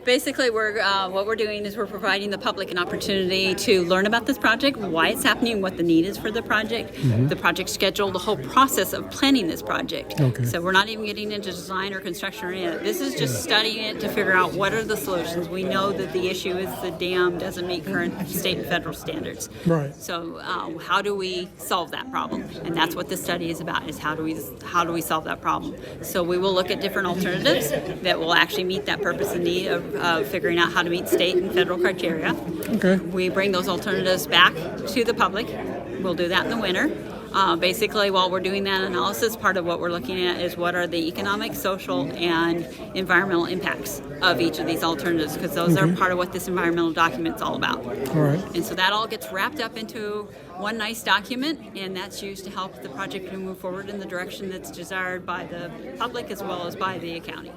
Basically, what we're doing is we're providing the public an opportunity to learn about this project, why it's happening, what the need is for the project, the project schedule, the whole process of planning this project. Okay. So we're not even getting into design or construction or any of that. This is just studying it to figure out what are the solutions. We know that the issue is the dam doesn't meet current state and federal standards. Right. So how do we solve that problem? And that's what this study is about, is how do we solve that problem? So we will look at different alternatives that will actually meet that purpose and need of figuring out how to meet state and federal criteria. Okay. We bring those alternatives back to the public. We'll do that in the winter. Basically, while we're doing that analysis, part of what we're looking at is what are the economic, social, and environmental impacts of each of these alternatives, because those are part of what this environmental document is all about. All right. And so that all gets wrapped up into one nice document, and that's used to help the project to move forward in the direction that's desired by the public as well as by the county.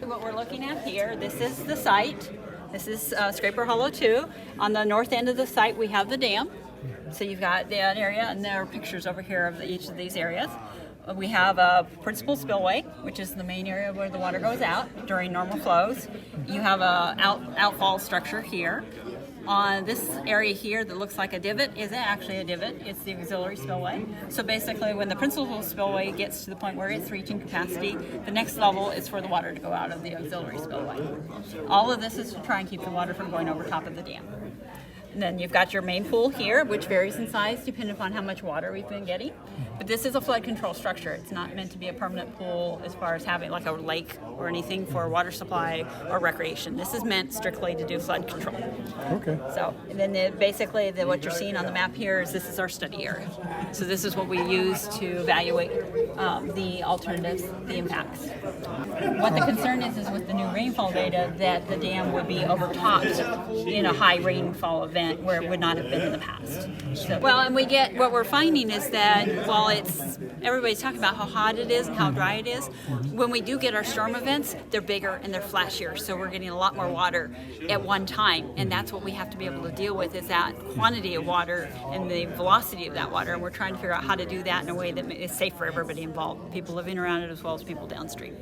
What we're looking at here, this is the site. This is Scraper Hollow 2. On the north end of the site, we have the dam. So you've got that area, and there are pictures over here of each of these areas. We have a principal spillway, which is the main area where the water goes out during normal flows. You have a outfall structure here. On this area here that looks like a divot isn't actually a divot, it's the auxiliary spillway. So basically when the principal spillway gets to the point where it's reaching capacity, the next level is for the water to go out of the auxiliary spillway. All of this is to try and keep the water from going over top of the dam. And then you've got your main pool here, which varies in size depending upon how much water we've been getting. But this is a flood control structure. It's not meant to be a permanent pool as far as having like a lake or anything for water supply or recreation. This is meant strictly to do flood control. Okay. So, and then what you're seeing on the map here is this is our study area. So this is what we use to evaluate the alternatives, the impacts. What the concern is with the new rainfall data that the dam would be overtopped in a high rainfall event where it would not have been in the past. So, and what we're finding is that while everybody's talking about how hot it is and how dry it is, when we do get our storm events, they're bigger and they're flashier. So we're getting a lot more water at one time, and that's what we have to be able to deal with, is that quantity of water and the velocity of that water. And we're trying to figure out how to do that in a way that is safe for everybody involved, people living around it as well as people downstream.